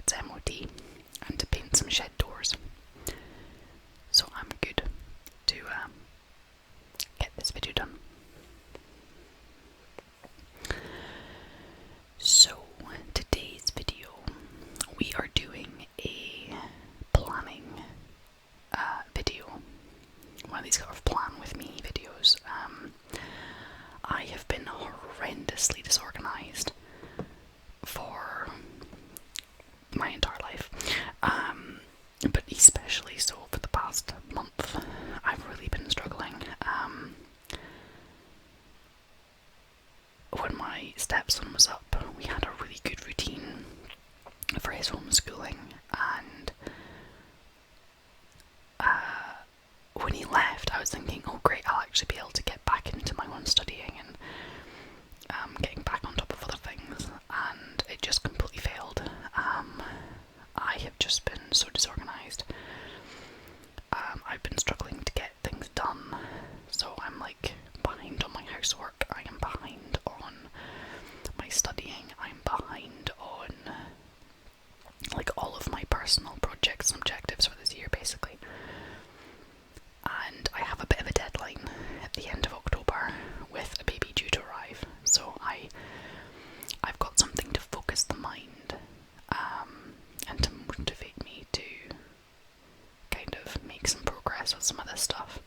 its MOT and to paint some shed doors. So I'm good to get this video done. So today's video, we are doing a planning video. One of these kind of plan with me videos. I have been horrendously disorganized for my entire life, but especially so for the past month. I've really been struggling. When my stepson was up, we had a really good routine for his homeschooling, and when he left, I was thinking, oh great, I'll actually be able to get back into my own studying and getting back on top of other things, and it just completely failed. I have just been so disorganised. I've been struggling to get things done, so I'm like behind on my housework, I am behind on my studying, I'm behind on like all of my personal projects and objectives for this year basically. And I have a bit of a deadline at the end of October with a baby due to arrive, so I've got something to focus the mind and to motivate me to kind of make some progress with some of this stuff.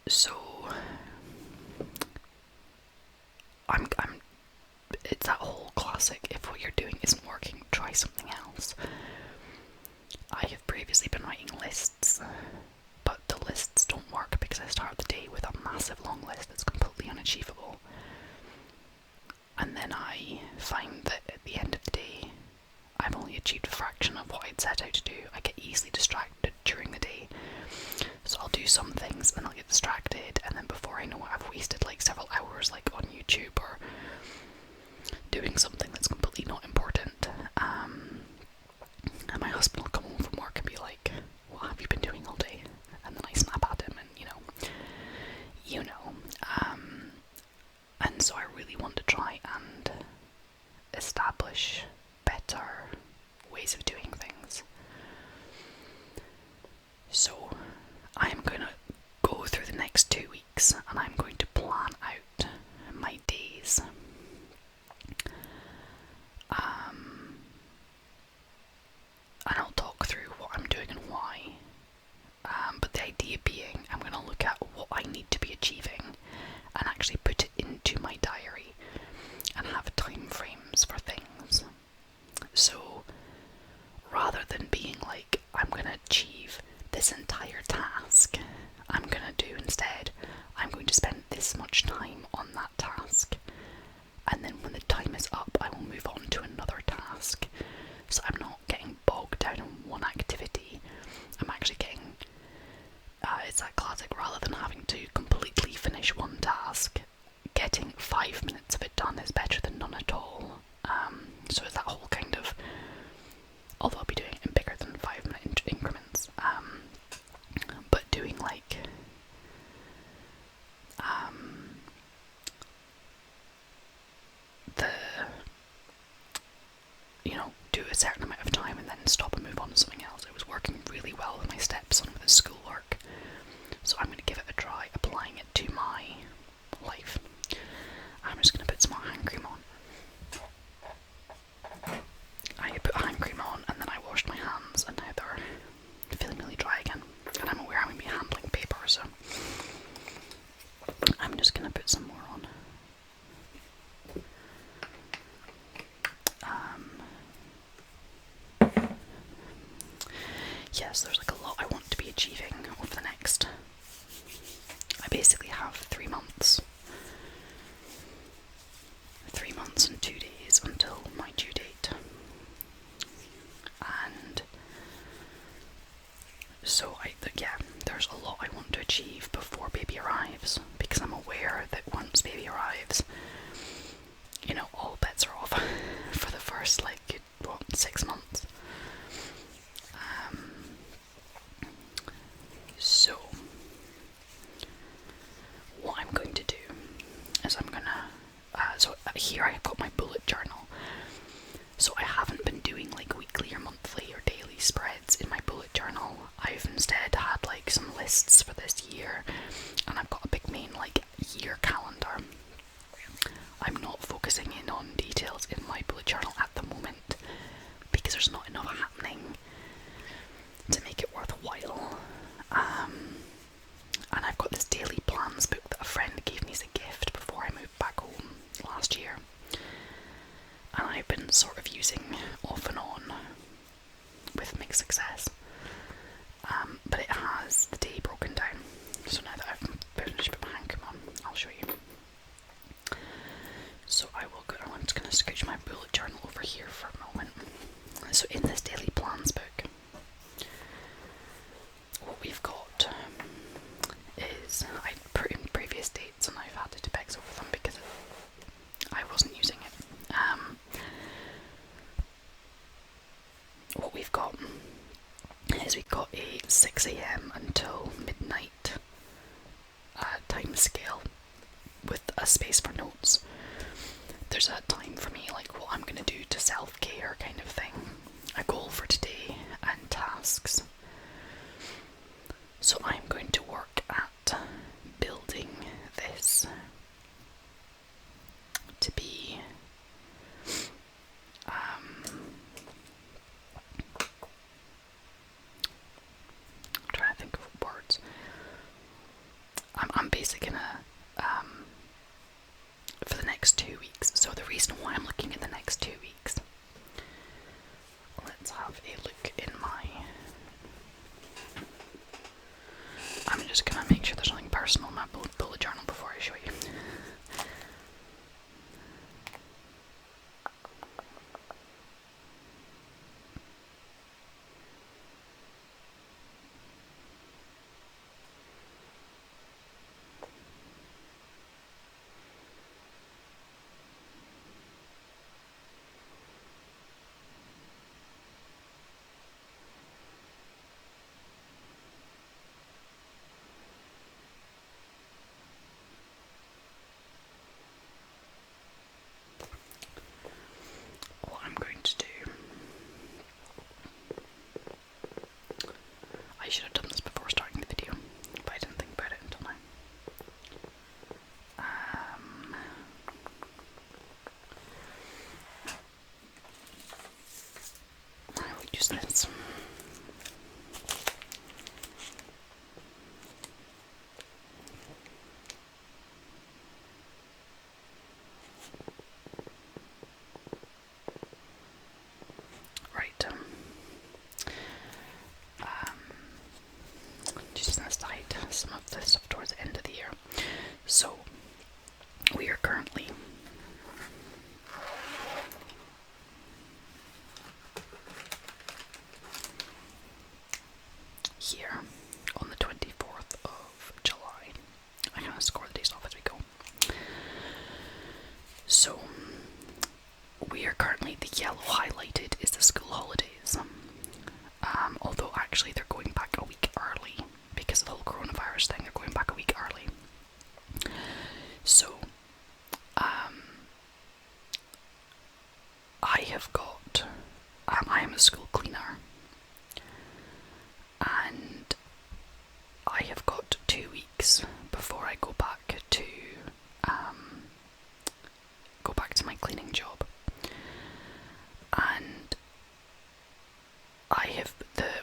So I'm it's that whole classic, if what you're doing isn't working, try something else. I have previously been writing lists, but the lists don't work because I start the day with a massive long list that's completely unachievable. And then I find that at the end of the day, I've only achieved a fraction of what I'd set out to do. I get easily distracted during the day. So I'll do some things, and then I'll get distracted, and then before I know it, I've wasted like several hours like on YouTube or doing something that's completely not important. And my husband will come home from work and be like, what have you been doing all day? And then I snap at him and, and so I really want to try and establish better ways of doing things. So I'm going to go through the next 2 weeks and I'm going to plan out my days. And I'll talk through what I'm doing and why. But the idea being, I'm going to look at what I need to be achieving and actually put it into my diary and have time frames for things. So rather than being like, I'm going to achieve this entire task, I'm going to do instead, I'm going to spend this much time on that task, and then when the time is up, I will move on to another task. So I'm not getting bogged down in one activity. I'm actually getting, it's that classic, rather than having to completely finish one task, getting 5 minutes of it done is better than none at all. So it's that whole kind of, although I'll be doing it in bigger than 5 minute increments, but doing like, do a certain amount of time and then stop and move on to something else. It was working really well with my stepson with his schoolwork, so I'm going to give it a try, applying it to my life. I'm just going to put some more hand cream on. I put hand cream on and then I washed my hands, and now they're feeling really dry again. And I'm aware I'm going to be handling paper, so I'm just going to put some more on. Yes, there's like a lot I want to be achieving over the next, I basically have 3 months. 3 months and 2 days until my due date. And so there's a lot I want to achieve before baby arrives, because I'm aware that once baby arrives, all bets are off for the first 6 months. So what I'm going to do is I'm going to So here I've got my bullet journal. So I haven't been doing like weekly or monthly or daily spreads in my bullet journal. I've instead had like some lists for this year, and I've got a big main like year calendar. I'm not focusing in on details in my bullet journal at the moment because there's not enough happening to make it worthwhile. And I've got this daily plans book that a friend gave me as a gift before I moved back home last year, and I've been sort of using off and on with mixed success. But it has the day broken down. So now that I've finished with my hand cream on, I'll show you. So I'm just going to scooch my bullet journal over here for a moment. So in this daily plans book, what we've got is, I put in previous dates and I've had to pegs over them because I wasn't using it. What we've got is we've got a 6 AM until midnight time scale with a space for notes. There's a time for me, like what I'm going to do to self-care kind of thing, a goal for today, and tasks. So I'm going to work at building this to be I'm trying to think of words. I'm basically gonna for the next 2 weeks. So the reason why I'm looking at the next 2 weeks, let's have a look in my, I'm just gonna make sure there's nothing personal in my bullet journal before I show you. What I'm going to do, I should have done this before starting the video, but I didn't think about it until now. I will use this. Right. Just going to hide some of this stuff towards the end of the year. So we are currently here on the 24th of July. I kind of score the days off as we go. So we are currently, the yellow highlighted is the school holidays. Although actually they're going back a week early because of the whole coronavirus thing. They're going back a week early. So I have got, I am a school cleaner, and I have got 2 weeks before I go back to my cleaning job. And I have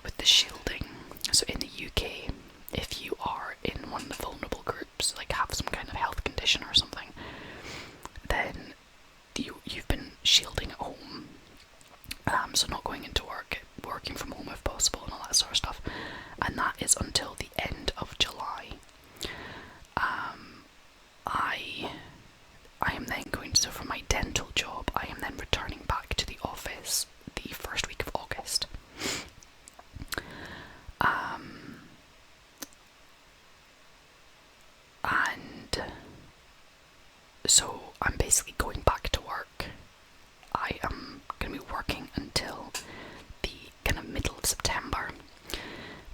with the shielding, so in the UK, if you are in one of the vulnerable groups, like have some kind of health condition or something, then you've been shielding at home, so not going into work, working from home if possible, and all that sort of stuff, and that is until the end of July. I am then going to, so for my dental job, I am then returning back to the office the first week of August. And so I'm basically going back to work. I am going to be working until the kind of middle of September.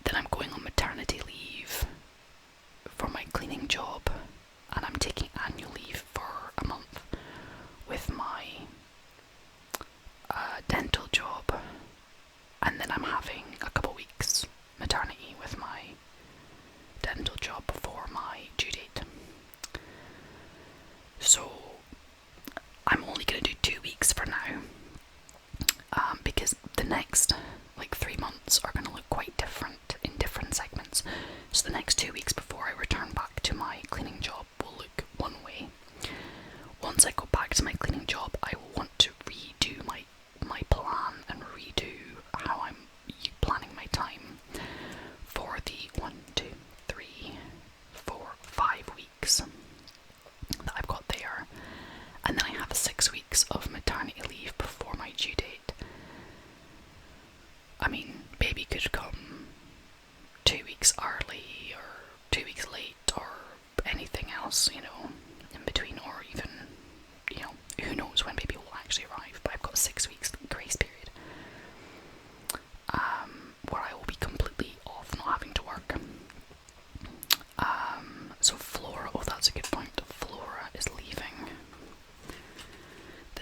Then I'm going on maternity leave for my cleaning job, and I'm taking annual leave for a month.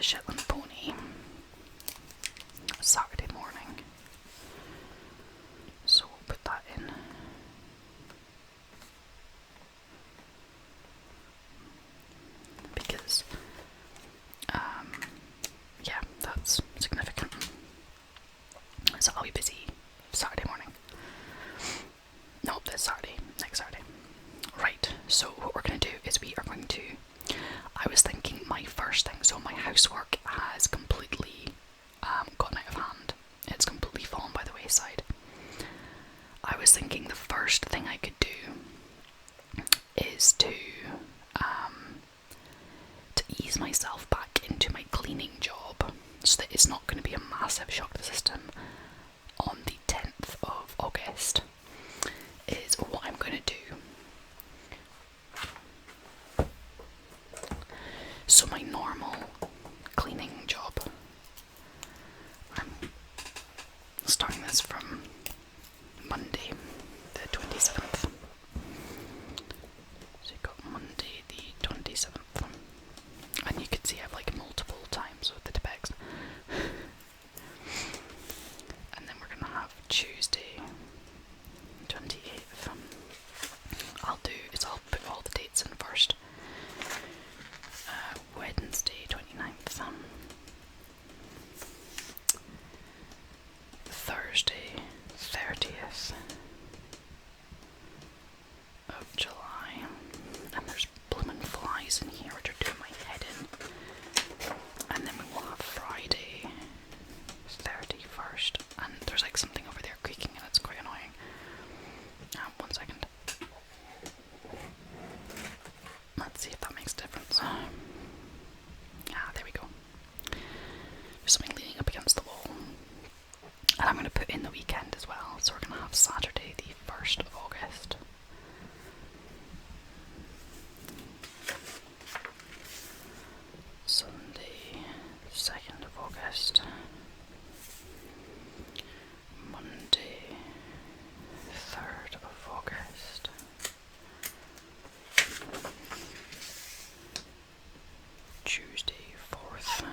Shetland pony. Saturday morning. So we'll put that in. Because, yeah, that's significant. So I'll be busy Saturday morning. No, this Saturday, next Saturday. Right, so what we're going to do is we are going to, I was thinking my first thing, so my housework has completely gotten out of hand. It's completely fallen by the wayside. I was thinking the first thing I could do is to ease myself back into my cleaning job so that it's not going to be a massive shock to the system on the 10th of August, is what I'm going to do. So my normal cleaning job, I'm starting this from Monday the 27th. So you've got Monday the 27th. And you can see I've like multiple times with the Tipex. And then we're gonna have Tuesday 28th. I'll put all the dates in first. Wednesday 29th. Thursday 30th of July. And there's bloomin' flies in here which are doing my head in. And then we will have Friday 31st. And there's like something over there creaking and it's quite annoying. 1 second. Let's see if that makes a difference. There we go. There's something leaning up against the wall. And I'm going to put in the weekend as well. So we're going to have Saturday the 1st of August. Sunday 2nd of August. Monday 3rd of August. Tuesday 4th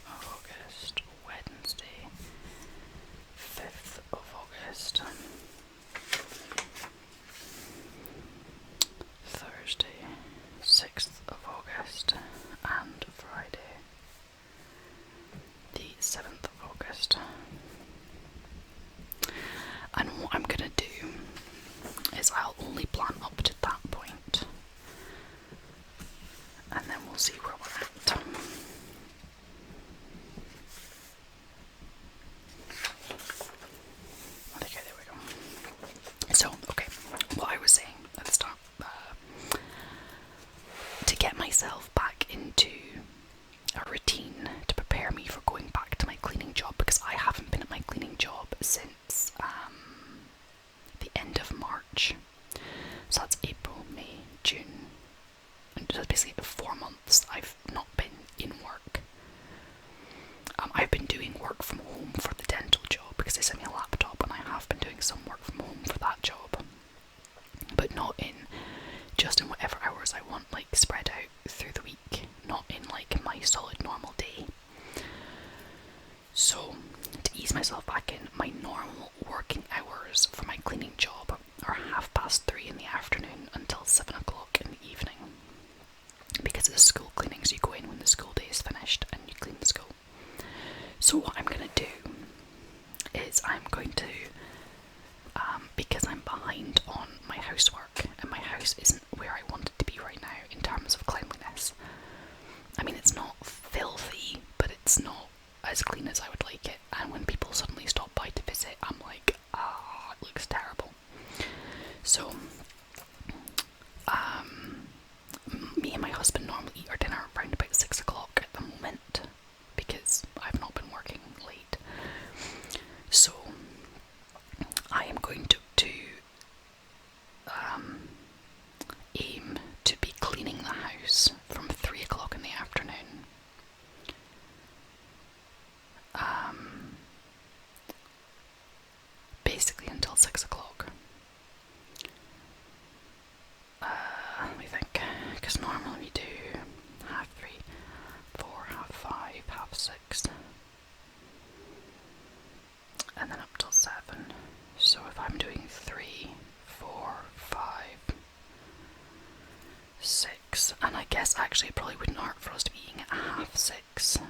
of August. Wednesday 5th of August. Thursday 6th of August. And Friday the 7th of August. And what I'm gonna do is I'll only plan up to that point, and then we'll see where we're at. Okay, there we go. So, okay, what I was saying at the start, to get myself back into a routine to prepare me for going back to my cleaning job, because I haven't been at my cleaning job since the end of March. So that's April, May, June. And that's basically 4 months I've not been in work. I've been doing work from home for the dental job because they sent me a laptop, and I have been doing some work from home for that job. But not just in whatever hours I want, like spread out through the week, not in like my solid normal day. So, to ease myself back in, my normal working hours for my cleaning job are 3:30 in the afternoon until 7 o'clock in the evening. Because it's school cleaning, so you go in when the school day is finished and you clean the school. So what I'm going to do is I'm going to, because I'm behind on my housework and my house isn't where I want it to be right now in terms of cleanliness. I mean, it's not filthy, but it's not as clean as I would like it. And when people suddenly stop by to visit, I'm like, it looks terrible. So, me and my husband normally eat our dinner around about 6 o'clock at the moment, because I've not been working late. So, I am going to aim to be cleaning the house from 3 o'clock in the afternoon. Basically until 6 o'clock. 6, and then up till 7. So if I'm doing 3, 4, 5, 6, and I guess actually it probably wouldn't hurt for us to be eating at 5:30,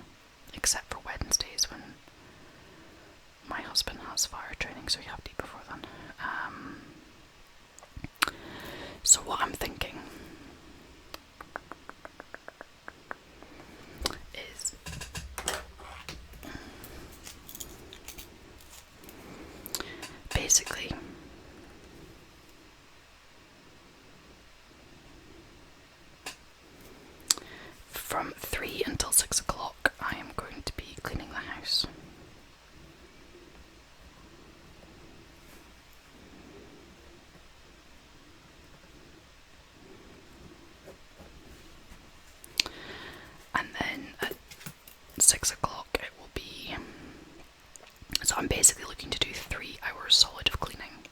except for Wednesdays when my husband has fire training, so we have to eat before then. So what I'm thinking is basically from 3 until 6 o'clock I am going to be cleaning the house. And then at 6 o'clock it will be... So I'm basically looking to do 3 hours solid of cleaning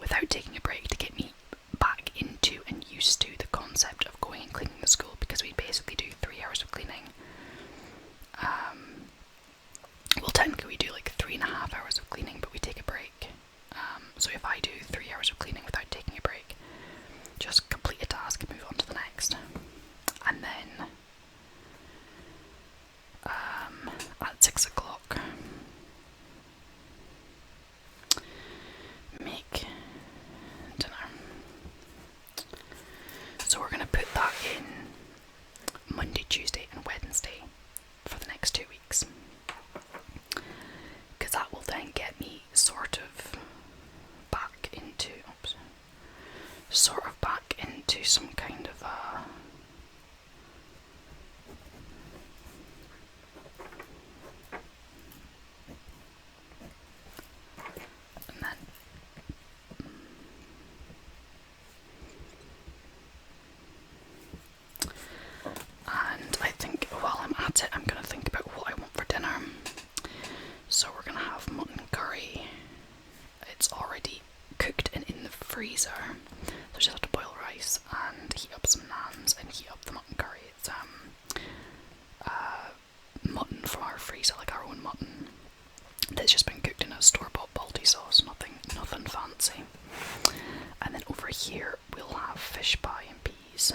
without taking a break to get me back into and used to the concept of going and cleaning the school, because we basically do 3 hours of cleaning. Well, technically we do like 3.5 hours of cleaning, but we take a break. So if I do 3 hours of cleaning without taking a break, just complete a task and move on to the next. And then at 6 o'clock make dinner. So we're going to put that in Monday, Tuesday and Wednesday for the next 2 weeks, because that will then get me sort of back into some kind of and then I think while I'm at it, I'm going to think about what I want for dinner. So we're going to have mutton curry. It's already cooked and in the freezer, so just have to boil rice and heat up some naans and heat up the mutton curry. It's mutton from our freezer, like our own mutton, that's just been cooked in a store-bought baldy sauce, nothing fancy. And then over here we'll have fish pie and peas.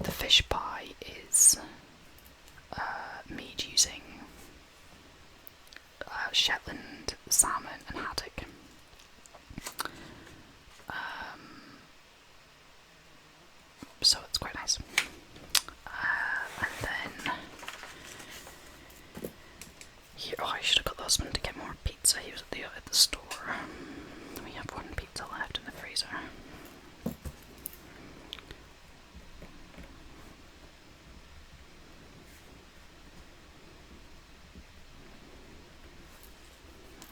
The fish pie is made using Shetland salmon and haddock. So it's quite nice. And then here, oh, I should have got the husband to get more pizza. He was at the store. We have 1 pizza left in the freezer.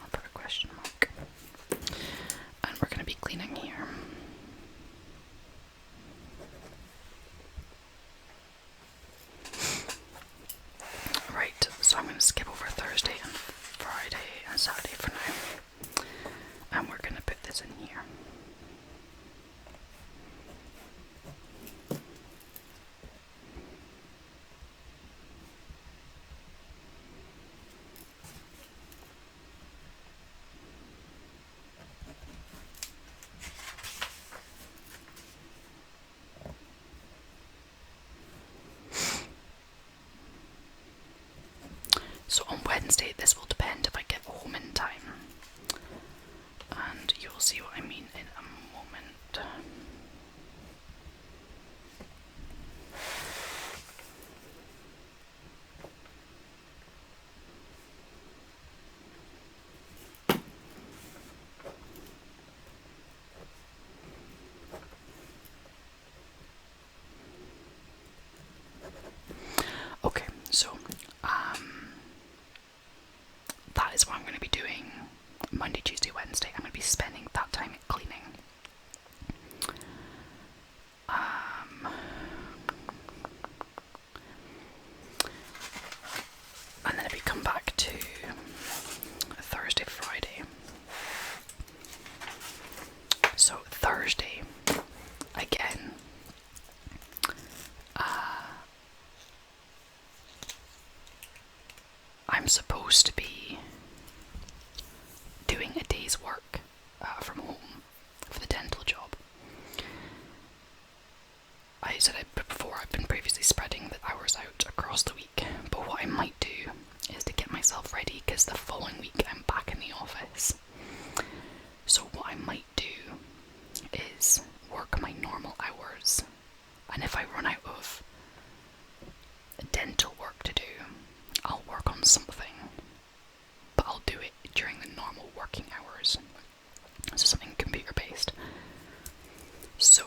I'll put a question mark. And we're going to be cleaning here. Right, so I'm going to skip over Thursday and Friday and Saturday for now. And we're going to put this in here. So on Wednesday, this will depend if I get home in time, and you'll see what I mean in a moment. Okay, so that is what I'm going to be doing Monday, Tuesday, Wednesday. I'm going to be spending that time cleaning. I'm supposed to be doing a day's work from home for the dental job. I said before, I've been previously spreading the hours out across the week, but what I might do is to get myself ready, because the following week I'm back in the office. So what I might do is work my normal hours, and if I run out of dental work to do, I'll work on something, but I'll do it during the normal working hours, so something computer based. So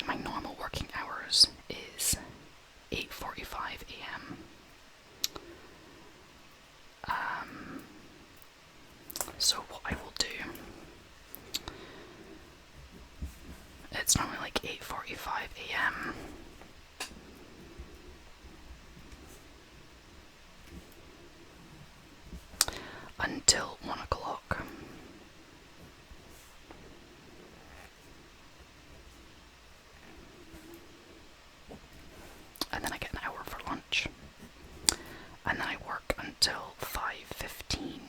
my normal working hours is 8:45 a.m. So what I will do, it's normally like 8:45 a.m. until 1 o'clock. And then I get an hour for lunch. And then I work until 5:15.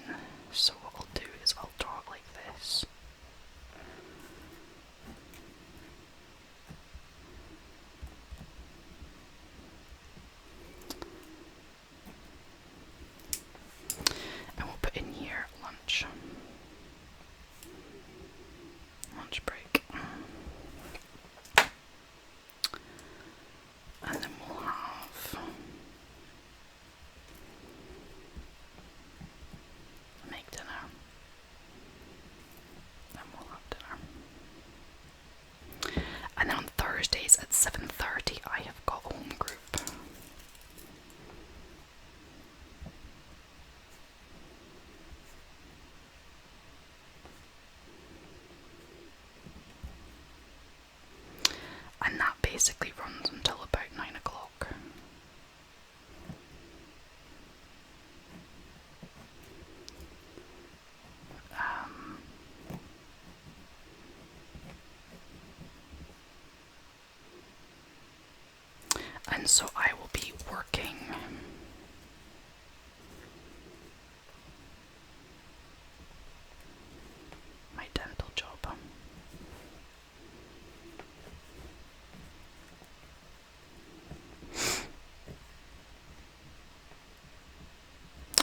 So what I'll do is I'll draw it like this. And we'll put in here lunch. Lunch break. And then we'll have make dinner. And we'll have dinner. And then on Thursdays at 7:30 I have got home group. And that basically runs until about 9 o'clock. And so I will be working my dental job.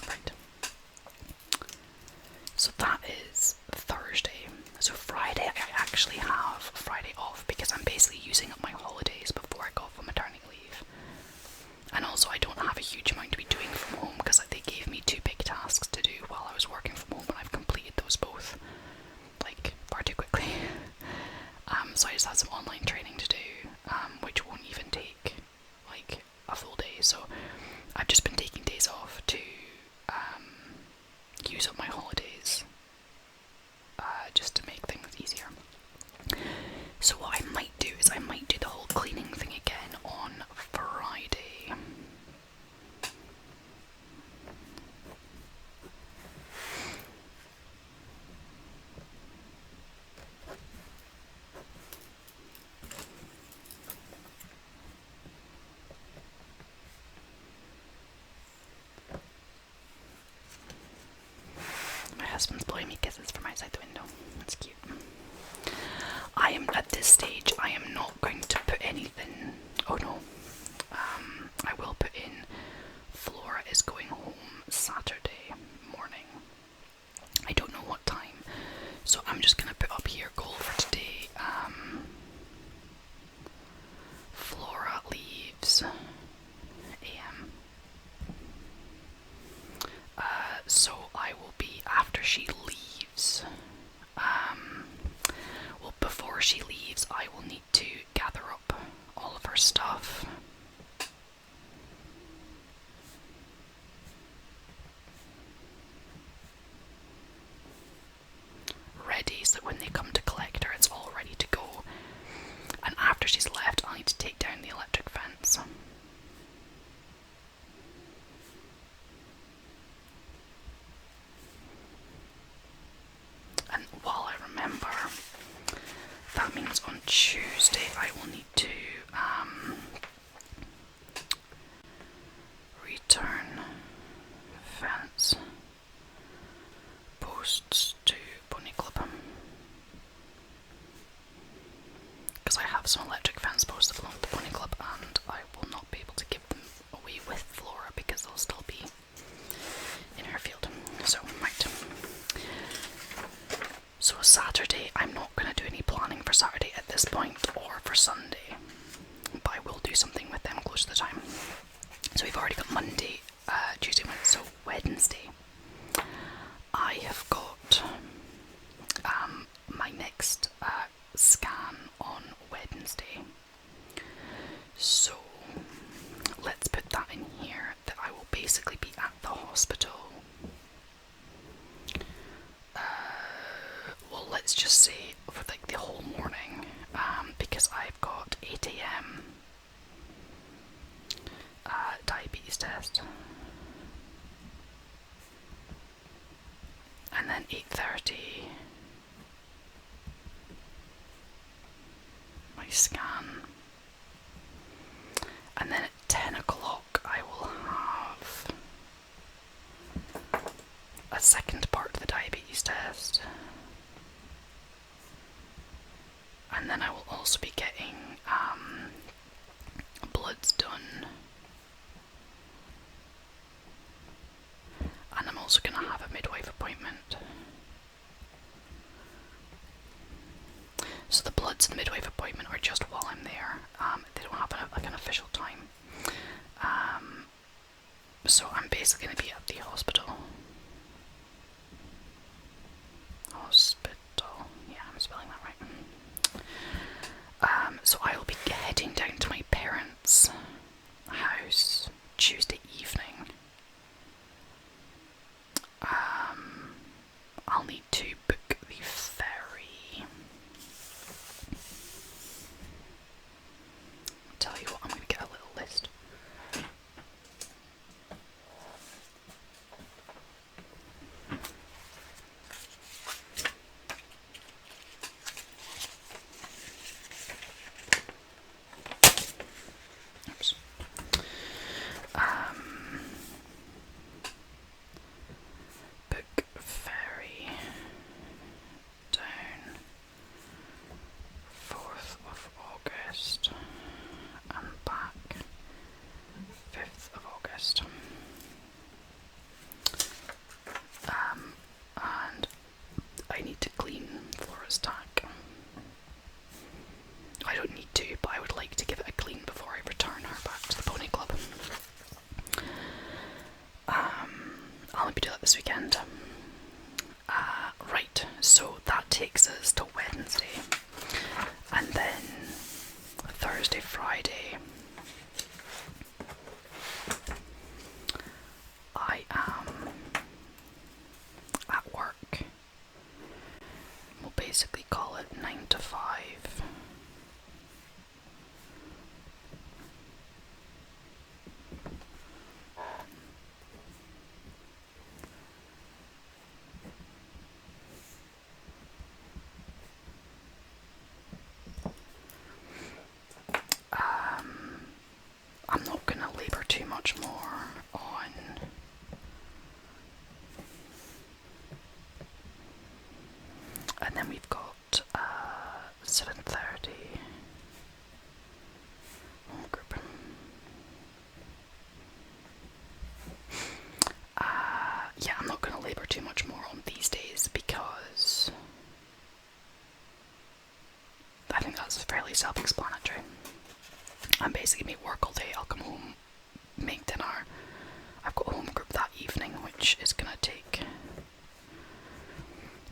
Right. So that is Thursday. So Friday, I actually have Friday off because I'm basically using up my holidays before I go for maternity leave. And also I don't have a huge amount to be doing from home because they gave me 2 big tasks to do while I was working from home, and I've completed those both, like, far too quickly. So I just had some online training to do, which won't even take, like, a full day. So I've just been taking days off to use up my holidays, just to make things easier. So what I might do is I might do the whole cleaning thing again on Friday. My husband's blowing me kisses from outside the window. That's cute. I am, at this stage, I am not going to put anything. Oh no. I will put in Flora is going home Saturday morning. I don't know what time. So I'm just gonna put up here goal for today. Flora leaves AM. So I will be after she leaves. Well, before she leaves, I will need to gather up all of her stuff. Ready, so that when they come to collect her, it's all ready to go. And after she's left, I'll need to take down the electric fence. And while I remember, that means on Tuesday I will need to return fence. close to the time. So we've already got Monday, Tuesday, Wednesday. So Wednesday, I have got my next scan on Wednesday. So let's put that in here, that I will basically be at the hospital. Well, let's just say for like the whole morning, because I've got 8 a.m. Diabetes test, and then 8:30 my scan, and then at 10 o'clock I will have a second part of the diabetes test, and then I will also be getting bloods done, and I'm also going to have a midwife appointment. So the bloods and the midwife appointment are just while I'm there. They don't have an official time. So I'm basically going to be at the hospital. Hospital. Yeah, I'm spelling that right. So I will be heading down to my parents' house Tuesday evening. I'll need to book the ferry. I'll tell you what, I'm going to get a little list. Oops. Book ferry down 4th of August and back 5th of August. And I need to clean Flora's tack. I don't need to, but I would like to give it a clean before I return her back to the pony club. I'll maybe do that this weekend. Right, so that takes us to Wednesday, and then Thursday, Friday, I am at work. We'll basically call it 9 to 5. I'm not going to labour too much more on and then we've got 7:30 home group. Yeah, I'm not going to labour too much more on these days because I think that's fairly self-explanatory. I'm basically going to work all day, I'll come home, make dinner. I've got a home group that evening, which is going to take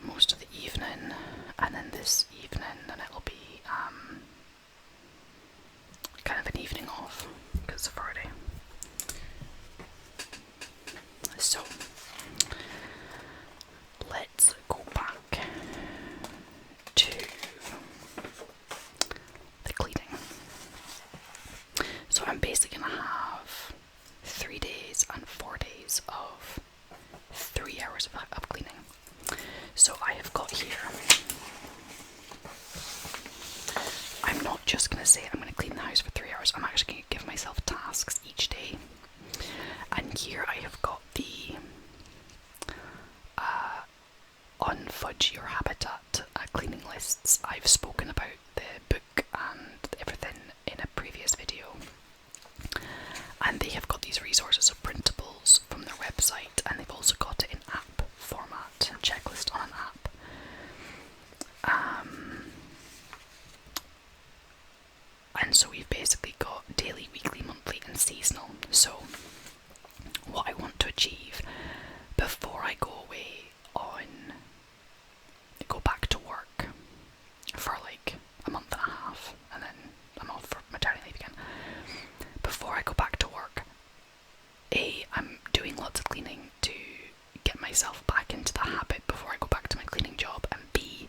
most of the evening, and then this evening, and it'll be kind of an evening off, because it's a Friday. So, let's go back to the cleaning. So I'm basically going to have 3 days and 4 days of 3 hours of cleaning. So I have got here, I'm not just going to say I'm going to clean the house for 3 hours, I'm actually going to give myself tasks each day. And here I have got the Unfudge Your Habitat cleaning lists. I've spoken about the book and everything in a previous video. And they have got these resources of printables from their website, and they've also got it in app format, checklist on an app. And so we've basically got daily, weekly, monthly, seasonal. So what I want to achieve before I go away go back to work for like a month and a half, and then I'm off for maternity leave again. Before I go back to work, I'm doing lots of cleaning to get myself back into the habit before I go back to my cleaning job, and B,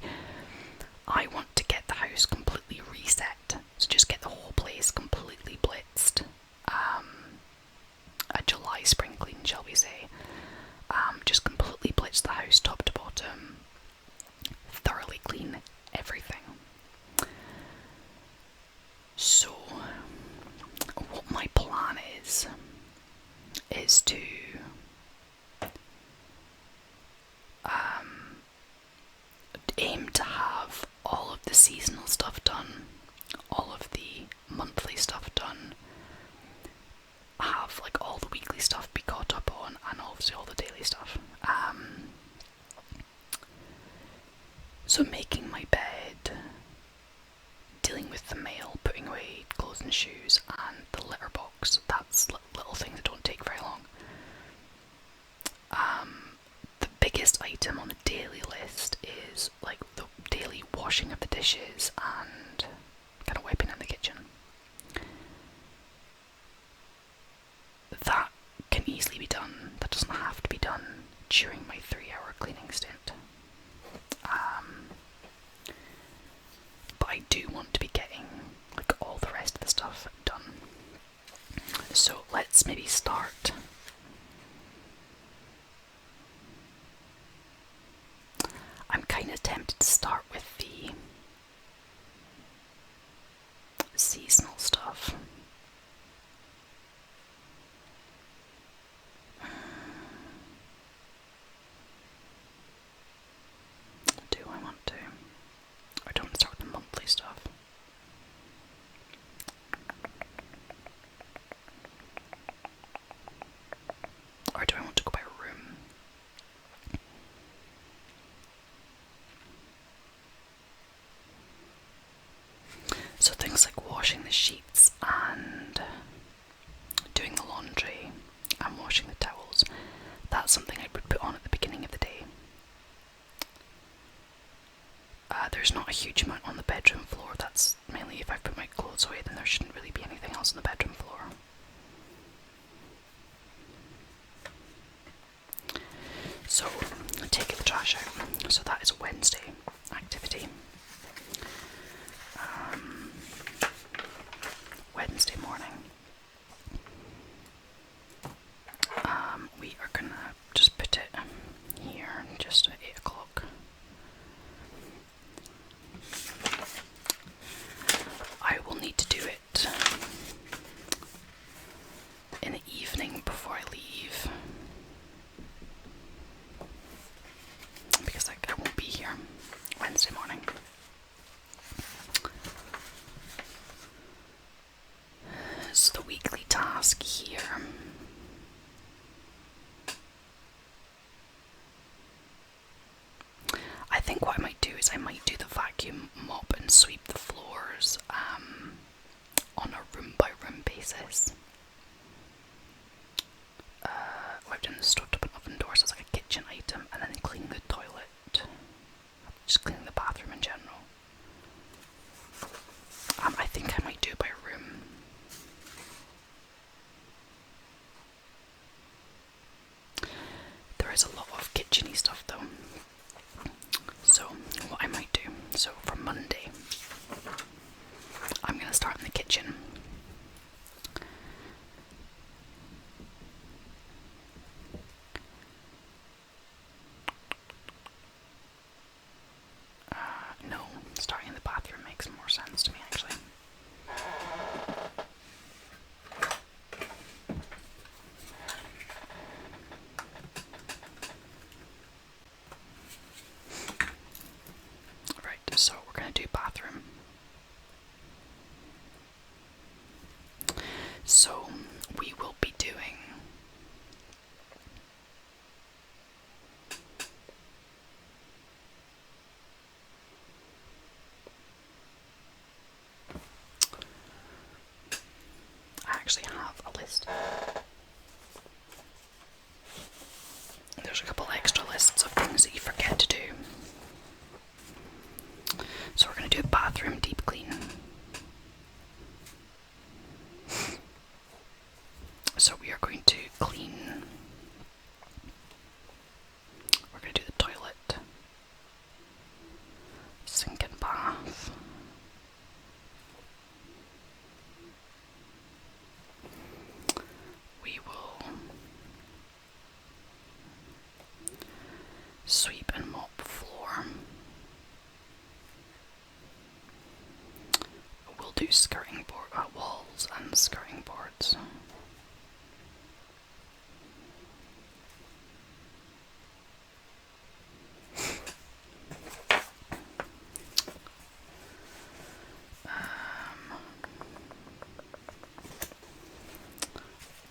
I want to get the house completely reset. So just get the whole place completely blitzed. A July spring clean, shall we say. Just completely blitz the house top to bottom. Thoroughly clean everything. So, what my plan is to aim to have all of the seasonal stuff done, all of the monthly stuff done, have like all the weekly stuff be caught up on, and obviously all the daily stuff. So making my bed, dealing with the mail, putting away clothes and shoes, and the litter box. That's little things that don't take very long. The biggest item on the daily list is like the daily washing of the dishes and kind of wiping in the kitchen. That can easily be done. That doesn't have to be done during my 3-hour cleaning stint. But I do want to be getting like all the rest of the stuff done. So let's maybe start. I'm kind of tempted to start with the seasonal stuff. Do I want to? Or do I want to start with the monthly stuff? Or do I want to go by room? So things like washing the sheets and doing the laundry and washing the towels, that's something I would put on at the beginning of the day. There's not a huge amount on the bedroom floor. That's mainly if I've put my clothes away, then there shouldn't really be anything else on the bedroom floor. So, taking the trash out. So that is a Wednesday activity. Wednesday morning. We are gonna just put it here just at 8 o'clock. I will need to do it in the evening before I leave, because I won't be here Wednesday morning. So the weekly task here. I think what I might do is I might do the vacuum, mop and sweep the floors on a room by room basis. I've done the stovetop and oven doors as like a kitchen item, and then clean the toilet, just cleaning the bathroom in general. I think I might do it by room. There is a lot of kitchen-y stuff though. So what I might do, so for Monday, I'm going to start in the kitchen. No, starting in the bathroom makes more sense to me actually. Right, so we're going to do bathroom. So we will be doing I actually have a list. There's a couple extra lists of things that you forget to do. So we're going to do a bathroom deep clean. So we are going to clean. We're going to do the toilet, sink and bath. We will sweep and mop floor. We'll do skirting board, walls and skirting boards.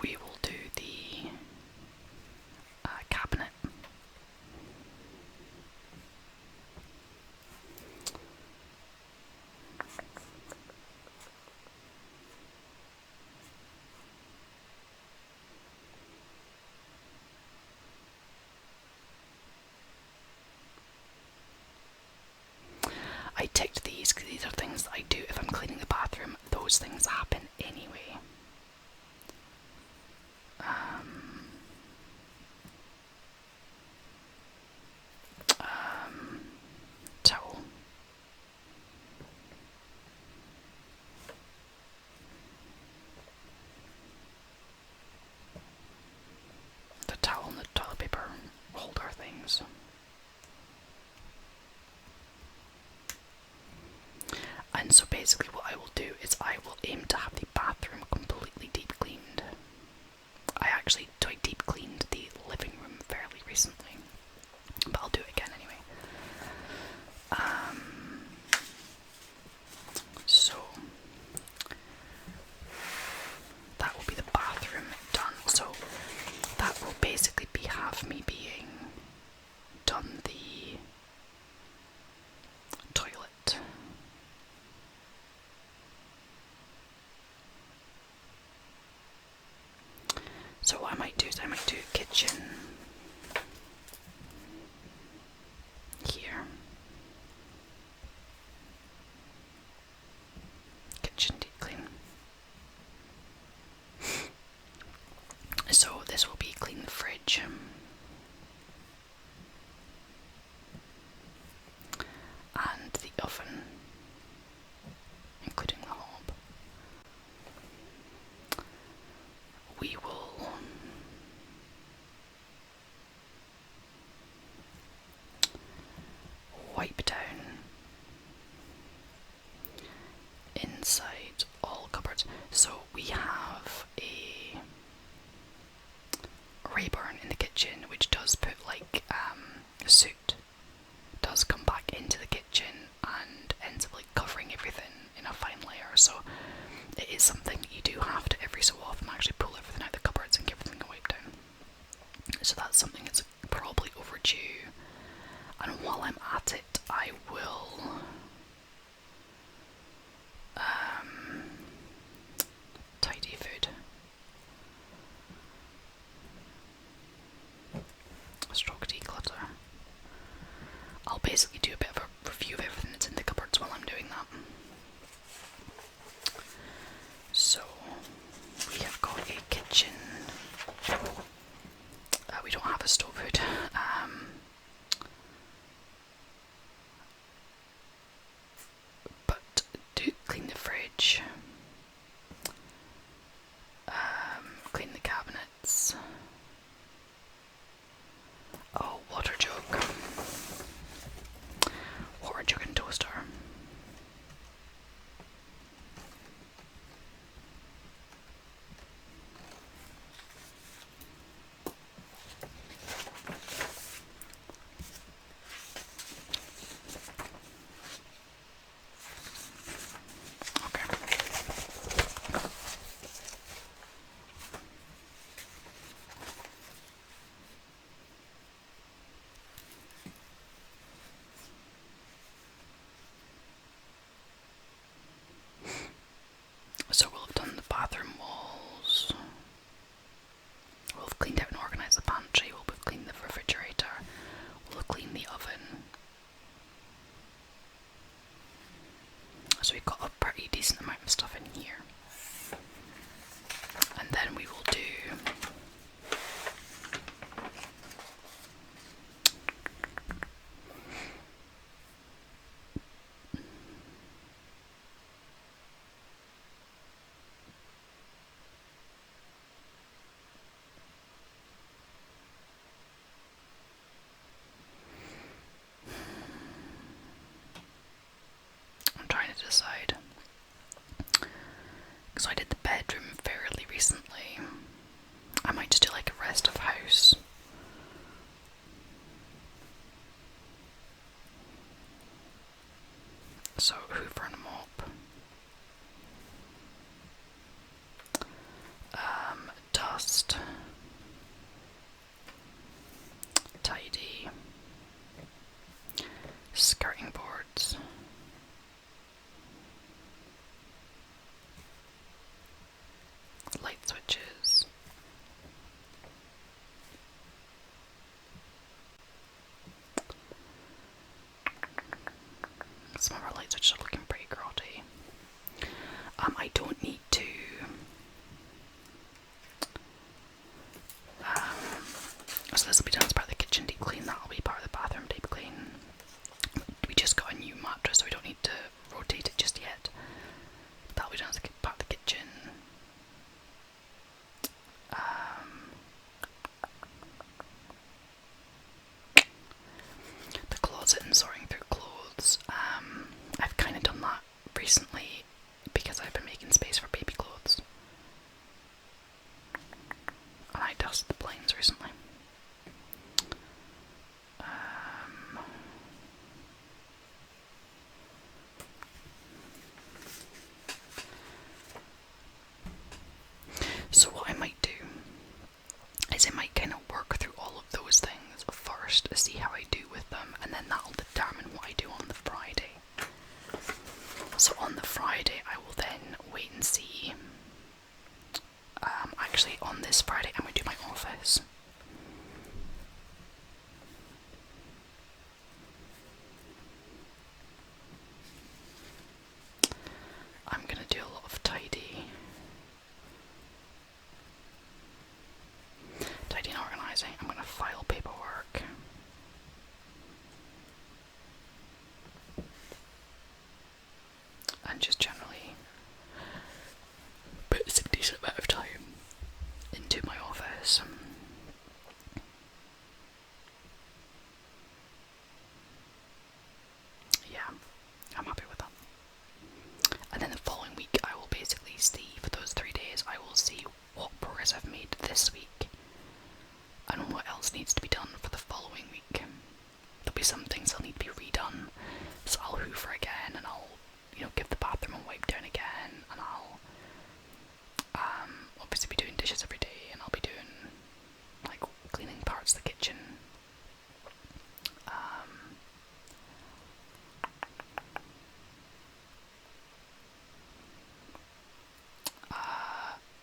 We will do the cabinet. I ticked these because these are things that I do if I'm cleaning the bathroom. Those things happen anyway. Towel. The towel and the toilet paper holder things. And so basically what I will do is I will aim to have the bathroom completely deep cleaned. I actually deep cleaned the living room fairly recently, but I'll do it again anyway. So that will be the bathroom done. So that will basically be have me being done the toilet. So what I might do is I might do kitchen here. Kitchen deep clean. So this will be clean the fridge. And the oven, including the hob. We will wipe down inside all cupboards. So we have a Rayburn in the kitchen which does put like a soot, does come back into the kitchen and ends up like covering everything in a fine layer. So it is something that you do have to every so often actually pull everything out of the cupboards and give everything a wipe down. So that's something that's probably overdue. And while I'm at it, I will tidy food. Stroke declutter. I'll basically do a bit of a review of everything that's in the cupboards while I'm doing that. So I did the bedroom fairly recently. I might just do like a rest of house. So hoover and mop. Dust. Tidy. Skirting boards. Light switches. Some of our light switches are looking pretty grotty. I don't need to so this will be done as part of the kitchen deep clean, that'll be part of the bathroom deep clean. We just got a new mattress so we don't need to rotate it just yet. That'll be done as part of the kitchen. The closet and sorting through clothes. I've kind of done that recently because I've been making space for baby clothes. And I dusted the planes recently. So what I might do is I might kind of work through all of those things first, see how I do with them, and then that'll determine what I do on the Friday. So on the Friday I will then wait and see. Actually on this Friday I'm going to do my office. I'm going to do a lot of tidying and organising. I'm going to file paperwork. And just generally put a decent amount of time into my office. Yeah, I'm happy with that. And then the following week I will basically see, for those 3 days, I will see what progress I've made this week and what else needs to be done for the following week. There'll be some things that'll need to be redone, so I'll hoover again and I'll, give the bathroom a wipe down again, and I'll obviously be doing dishes every day, and I'll be doing like cleaning parts of the kitchen.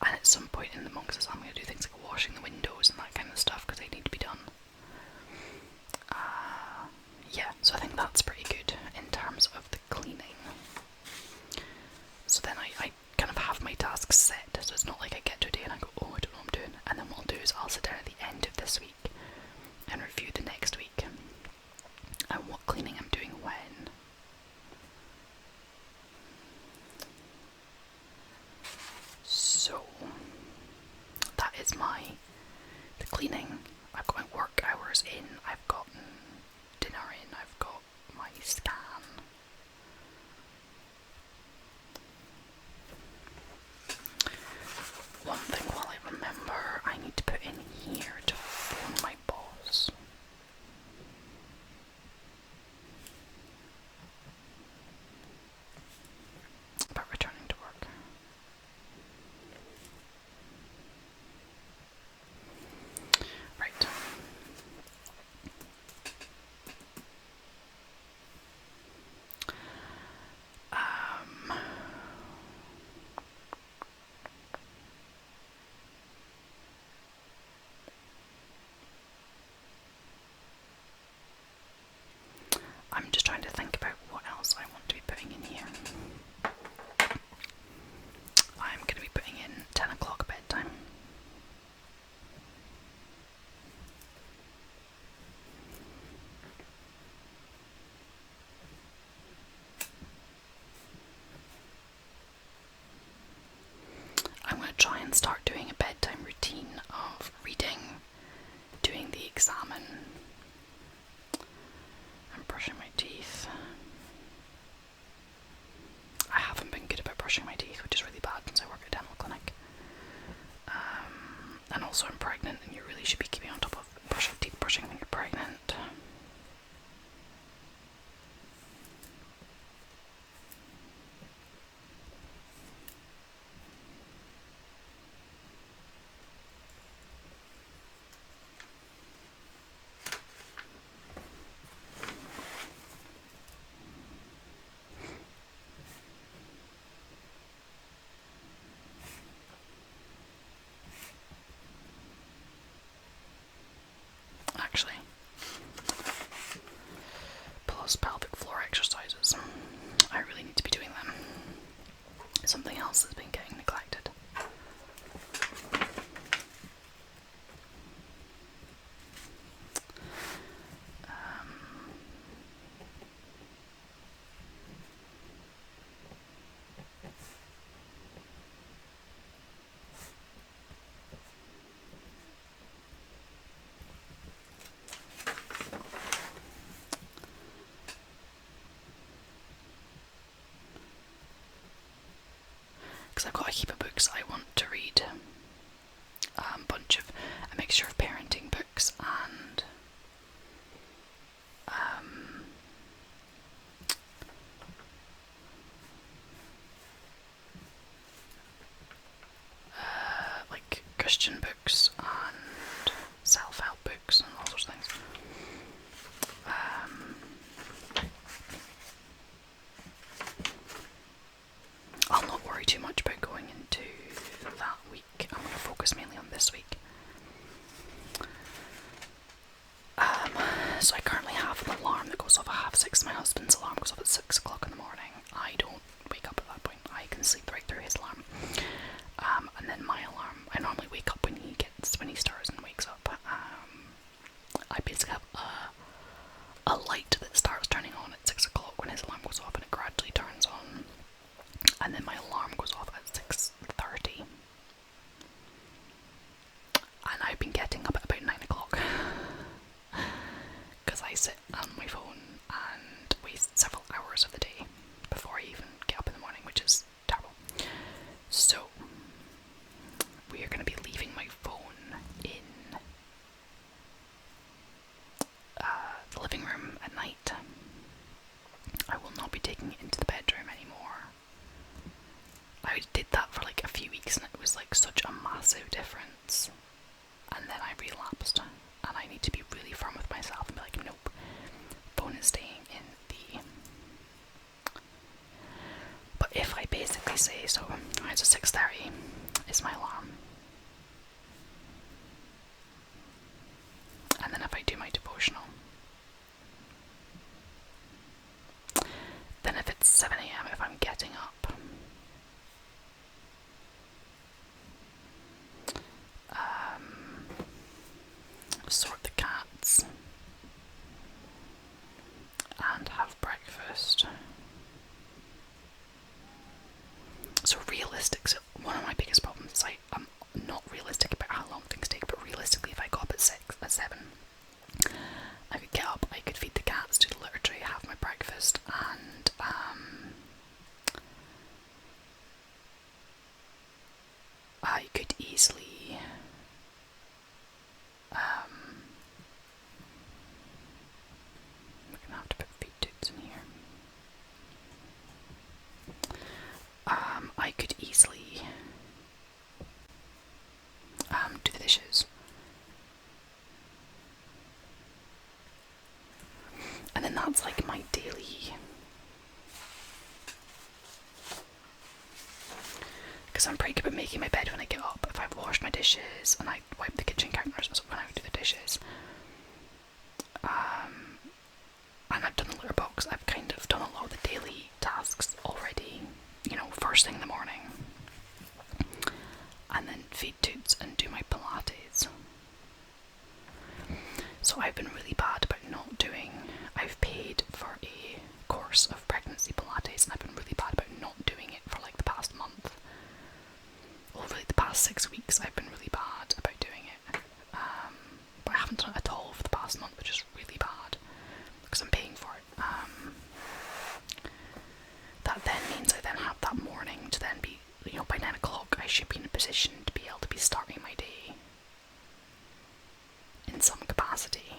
And at some point in the months I'm going to do things like washing the windows and that kind of stuff because they need to be done. Yeah, so I think that's pretty good in terms of the cleaning. So then I kind of have my tasks set, so it's not like I get to a day and I go, oh, I don't know what I'm doing. And then what I'll do is I'll sit down at the end of this week and review the next week and what cleaning I'm doing when. So that is the cleaning. I've got my work hours in, I've gotten dinner in, I've got my scan. One thing while I remember, I need to put in here to phone my boss. About returning to work. Right. I'm just trying to think about what else I want to be putting in here. I'm going to be putting in 10 o'clock bedtime. I'm going to try and start doing a bedtime routine of reading, doing the examen, and brushing my teeth. I haven't been good about brushing my teeth, which is really bad since I work at actually. Plus pelvic floor exercises. I really need to be doing them. Something else that's been getting neglected. Because I've got a heap of books I want to read. A mixture of parenting books and like Christian books and self-help books and all sorts of things. I'll not worry too much about going into that week. I'm going to focus mainly on this week. So I currently have an alarm that goes off at 6:30. My husband's alarm goes off at 6 o'clock in the morning. I don't wake up at that point. I can sleep right through his alarm. And then my alarm, I normally wake up when he starts and wakes up. I basically have a light that starts turning on at 6 o'clock when his alarm goes off, and it gradually turns on. And then my alarm goes off at 6:30. And I've been getting up at about 9 o'clock. Because I sit on my phone and waste several hours of the day before I even get up in the morning, which is terrible. So, we are going to be leaving my phone in the living room at night. I will not be taking it into the bedroom anymore. I did that for like a few weeks and it was like such a massive difference. And then I relapsed, and I need to be really firm with myself and be like, nope, phone is staying in the... But if I basically say, so it's a 6:30 is my alarm, and then if I do my devotional, then if it's 7 AM, if I'm getting up, sort the cats, and have breakfast. So realistic, so one of my biggest problems is I'm not realistic about how long things take, but realistically if I got up at 7, I could get up, I could feed the cats, do the litter tray, have my breakfast, and I could easily we're gonna have to put feed tubes in here. I could easily do the dishes. And then that's like my daily, because I'm pretty good at making my bed when I get up. If I've washed my dishes and I wipe the kitchen counters when I do the dishes, and I've done the litter box, I've kind of done a lot of the daily tasks already, you know, first thing in the morning. And then feed Toots and do my Pilates. So I've been really bad about not doing, I've paid for a course of pregnancy Pilates, and I've been really bad about not doing it for like the past month. Well, really the past 6 weeks I've been really bad about doing it. But I haven't done it at all for the past month, which is really bad, because I'm paying for it. That then means I then have that morning to then be, you know, by 9 o'clock I should be in a position to be able to be starting my day in some capacity.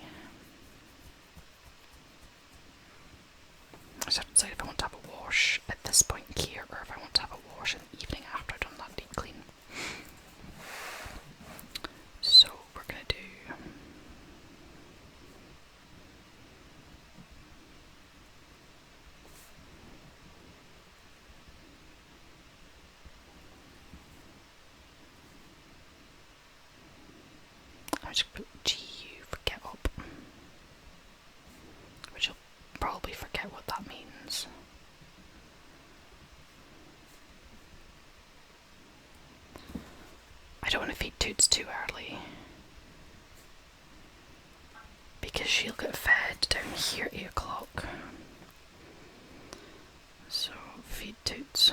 I just have to decide if I want to have a wash at this point here, or if I want to have a wash in the evening after I've done that deep clean. So we're gonna do... I just put GU for get up. I don't want to feed Toots too early, because she'll get fed down here at 8 o'clock. So feed Toots,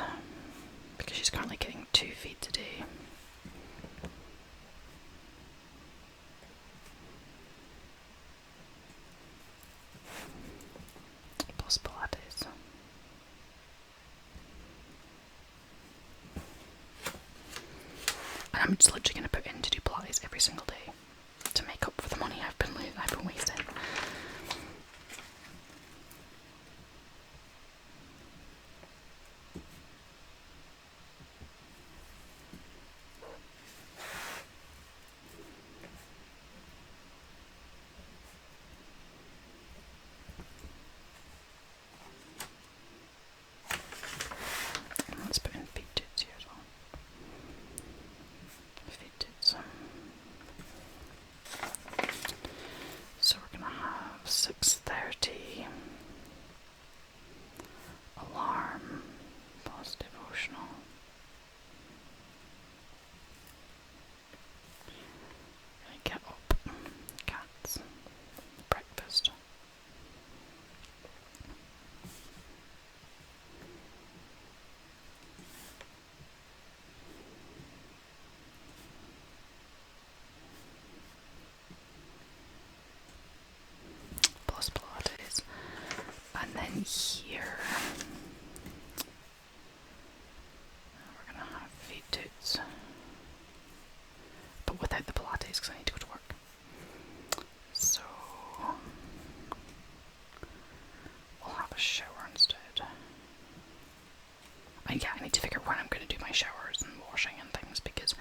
because she's currently getting 2 feeds a day. Plus Pilates. And I'm just literally going to put in to do Pilates every single day to make up for the money I've been wasting. Let's put in feed Toots here as well. Feed Toots. So we're gonna have 6:30 alarm plus devotional. Gonna get up, cats, breakfast. Plus Pilates. And then here we're gonna have feed Toots, but without the Pilates because I need to go to work. So we'll have a shower instead. And yeah, I need to figure out when I'm going to do my showers and washing and things, because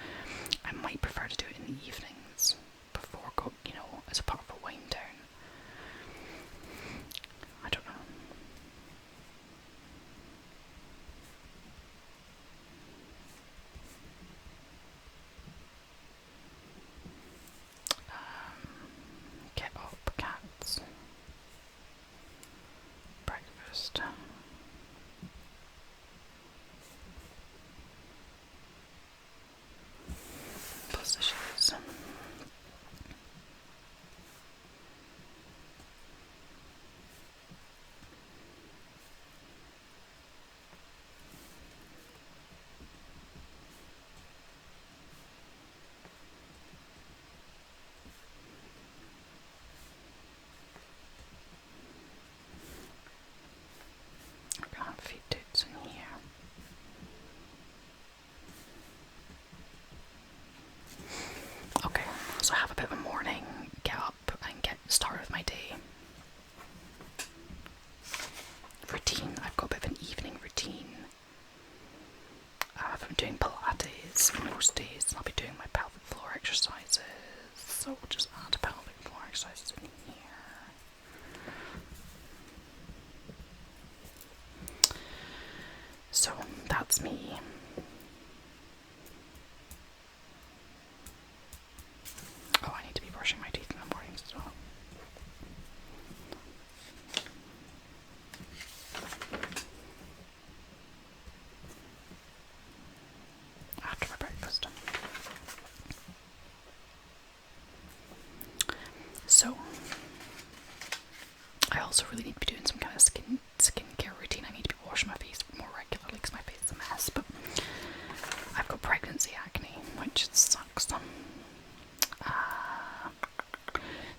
I might prefer to do it in the evenings before as a part of a wind down. I don't know. Get up, cats. Breakfast. Plus the shoes. We're gonna have feed Toots in here. Okay, so I have a bit of a morning, get up and get started with my day. Routine, I've got a bit of an evening routine. If I'm doing Pilates most days, I'll be doing my pelvic floor exercises. So we'll just add pelvic floor exercises in here. So that's me. Oh, I need to be brushing my teeth in the mornings as well. After my breakfast. So I also really need to be doing some kind of skincare routine. I need to be washing my face more regularly because my face is a mess, but I've got pregnancy acne, which sucks.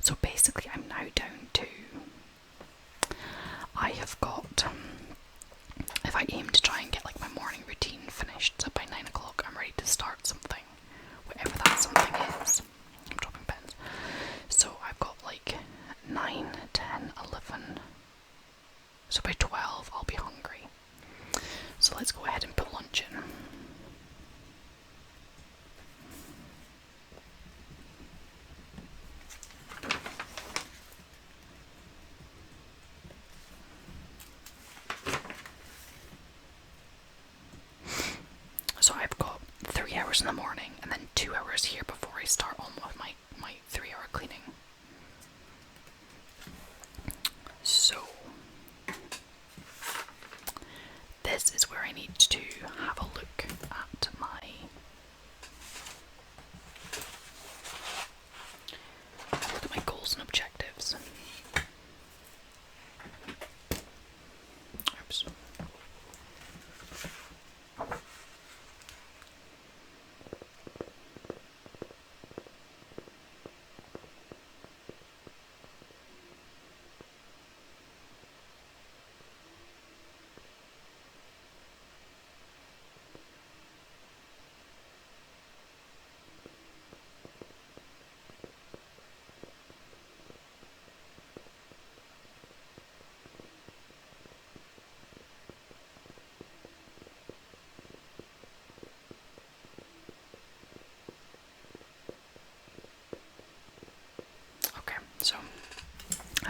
So basically I'm now down to, I have got, if I aim to try and get like my morning routine finished, so by 9 o'clock I'm ready to start something, whatever that something is. I'm dropping pens. So I've got like 9, 10, 11, so by 12 I'll be hungry. So let's go ahead and put lunch in. So I've got 3 hours in the morning and then 2 hours here before I start on with my 3-hour cleaning. So this is where I need to have a look at my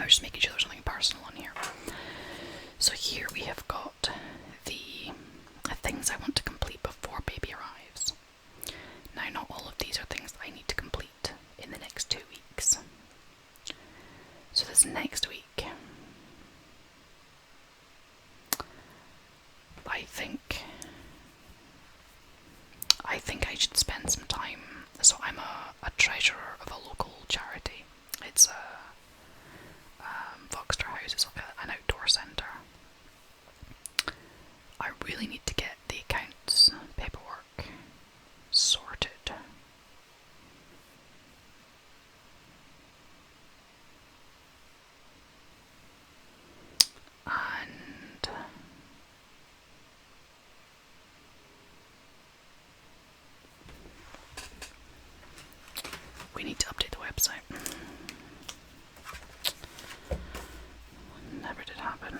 was just making sure there's something personal on here. So here we have got the things I want to complete before baby arrives. Now, not all of these are things that I need to complete in the next 2 weeks. So this next week, I think I should spend some time. So I'm a treasurer of a local charity. It's Foxter House. It's like an outdoor centre. I really need to get the accounts paperwork sorted. And we need to update the website. Never did happen.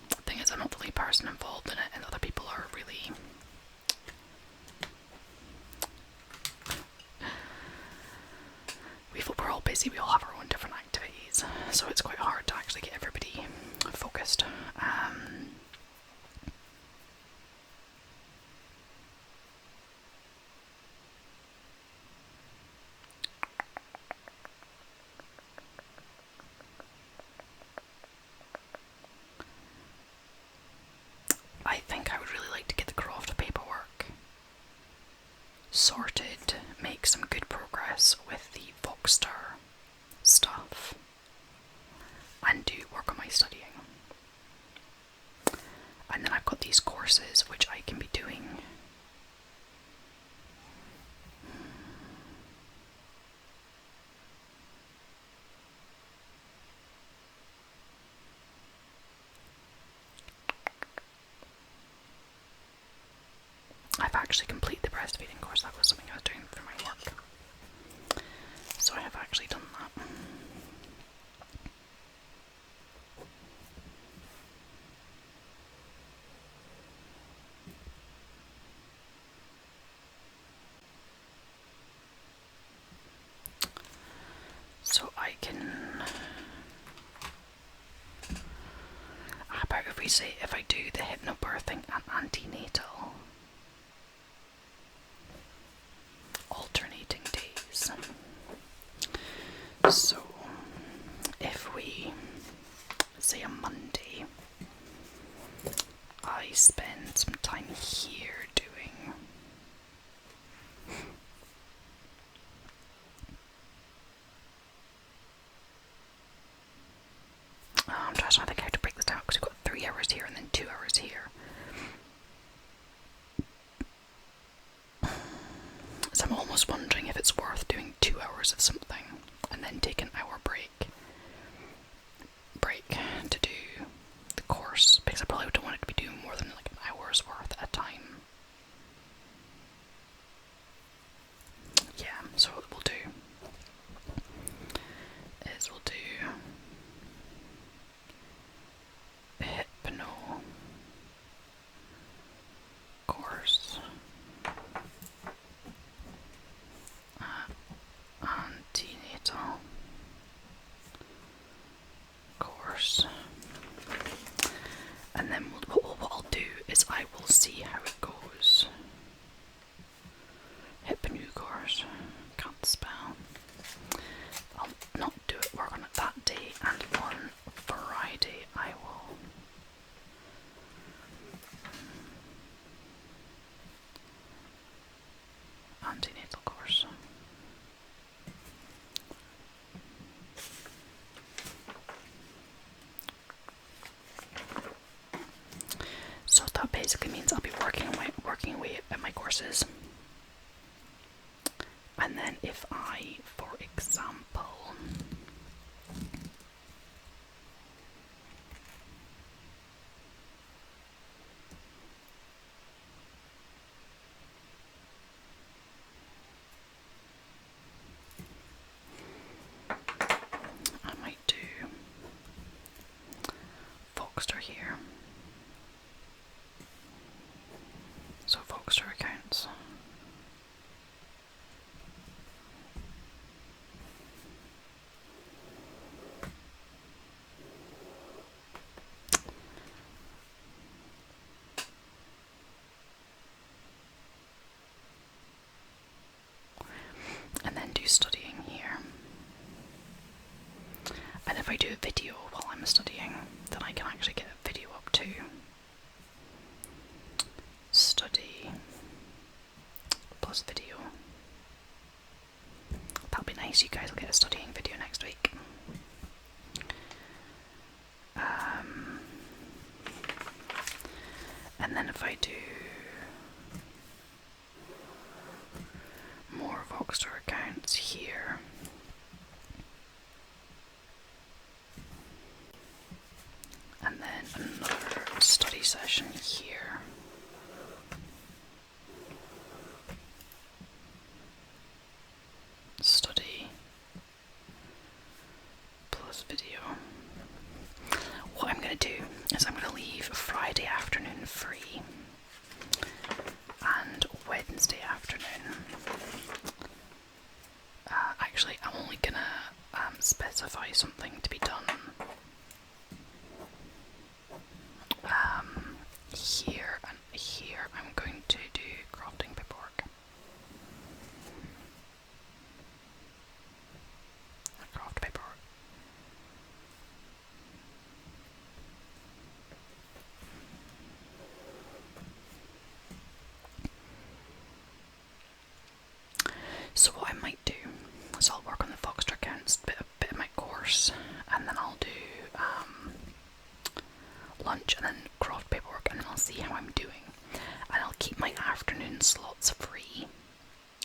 The thing is, I'm not the only person involved in it, and other people are really... We're all busy, we all have our own different activities, so it's quite hard to actually get everybody focused. I think I would really like to get the croft paperwork sorted, make some good progress with the Voxter stuff, and do work on my studying. And then I've got these courses which I can be doing. I've actually completed the breastfeeding course. That was something I was doing through my work. So I have actually done that. So I can... How about if we say, if I do the hypnobirthing and antenatal, alternating days. So if we say a Monday, I spend some time here doing I'm trying to think how to break this down, because we've got 3 hours here and then 2 hours here. So I'm almost wondering if it's worth doing 2 hours of something and then take an hour break to do the course, because I probably don't want it to be doing more than like an hour's worth at a time. Yeah, so what we'll do is we'll do hypno course, antenatal course, and then what I'll do is I will see how it goes. Hypno course, can't spell. I'll not do it, work on it that day, and on Friday I will antenatal course. So that basically means I'll be working away at my courses. And then if I, for example, I might do Voxter here. So Voxter accounts. then if I do more Voxstar accounts here, and then another study session here, study plus video. What I'm going to do is I'm going to leave Friday afternoon free and Wednesday afternoon. Actually, I'm only going to specify something to be done here and here. I'm going to do crafting paperwork. Craft paperwork. So what I might do is I'll work on the Voxstar accounts, bit of my course, and then I'll do lunch and then craft paperwork, and then I'll see how I'm doing. And I'll keep my afternoon slots free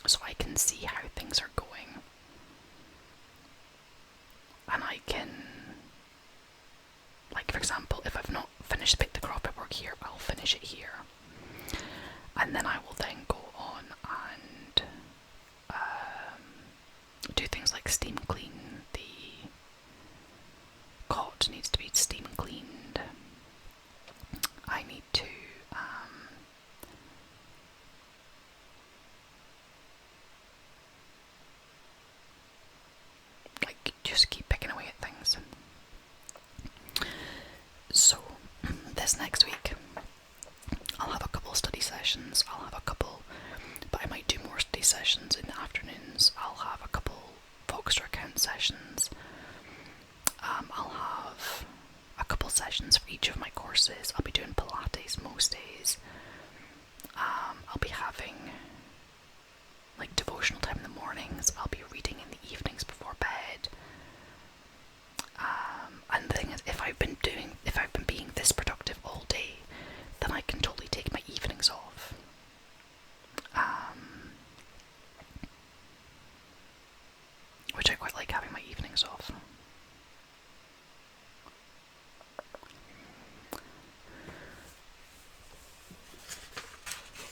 so I can see how things are going. And I can, like for example, if I've not finished the craft paperwork here, I'll finish it here. And then I will then go on and do things like steam clean. The cot needs to be steam cleaned. I need to like just keep picking away at things. So this next week I'll have a couple of study sessions. I'll have a couple, but I might do more study sessions in the afternoons. I'll have a couple Voxstar account sessions. I'll have a couple sessions for each of my courses. I'll be doing Pilates most days. I'll be having like devotional time in the mornings. I'll be reading in the evenings before bed. And the thing is, if I've been being this productive all day, then I can totally take my evenings off. Which I quite like, having my evenings off.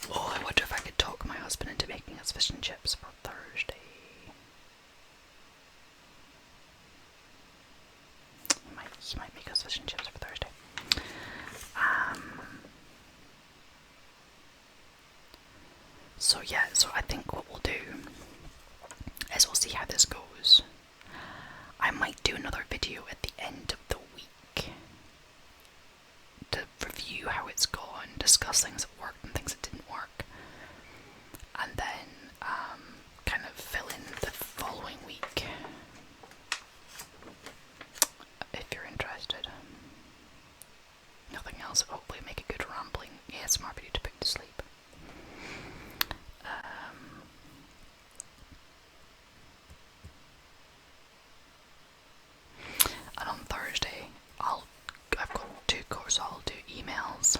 Oh, I wonder if I could talk my husband into making us fish and chips for Thursday. He might make us fish and chips for Thursday. So yeah, so I think what we'll do is we'll see how this goes. I might do another video at the end of the week to review how it's gone, discuss things that worked and things that didn't work, and then kind of fill in the following week if you're interested. Nothing else, hopefully make a good rambling ASMR video to put you to sleep. And on Thursday, I've got 2 courses. I'll do emails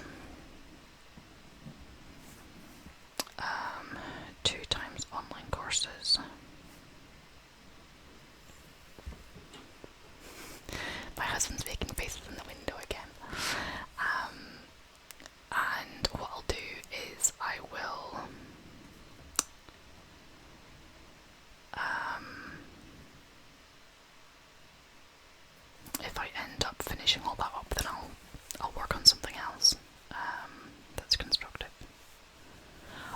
2 times online courses. My husband's making faces in the window again. And what I'll do is I will if I end up finishing all that up, then I'll work on something else that's constructive.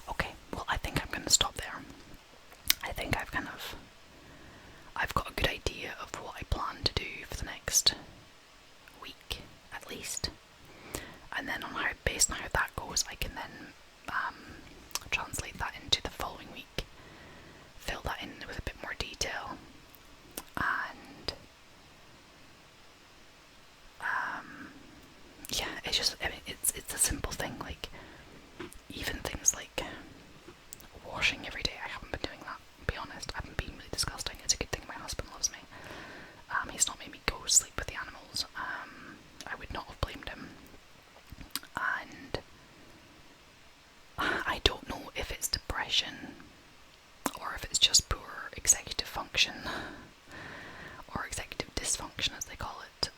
Okay, well I think I'm going to stop there. I think I've got a good idea of what I plan to do for the next week at least, and then based on how that goes, I can then translate that into the following week, fill that in with a bit more detail, and yeah, it's just, I mean, it's a simple thing, like even things like washing every day. I haven't been doing that, to be honest. I've been being really disgusting. It's a good thing my husband loves me. He's not made me go sleep with the animals. I would not have blamed him. And cognition, or if it's just poor executive function, or executive dysfunction as they call it,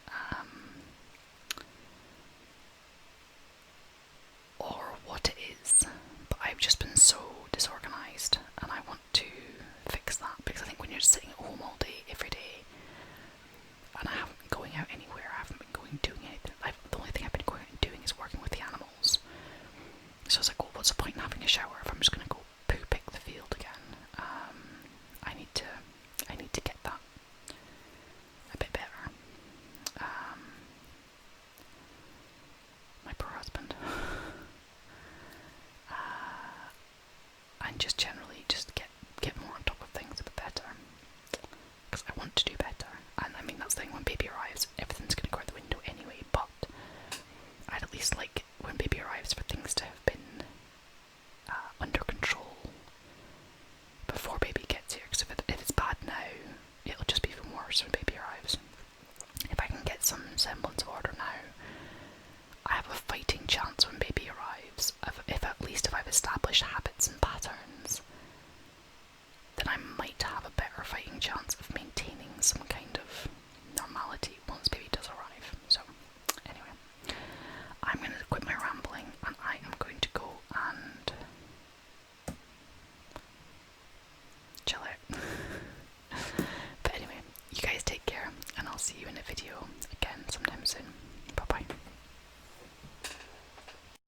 or what it is. But I've just been so disorganised, and I want to fix that, because I think when you're just sitting at home all day, every day, and I haven't been going out anywhere, I haven't been doing anything. The only thing I've been going out and doing is working with the animals. So I was like, well, what's the point in having a shower if I'm just going to go poo pick the field again? I need to get that a bit better. My poor husband. And just generally just get more on top of things a bit better, because I want to do better. And I mean, that's the thing, when baby arrives, everything's going to go out the window anyway, but I'd at least like when baby arrives for things to have been under control before baby gets here, because if it's bad now, it'll just be even worse when baby arrives. If I can get some semblance of order now, I have a fighting chance when baby arrives. If at least if I've established habits and patterns, then I might have a better fighting chance of maintaining some kind of normality once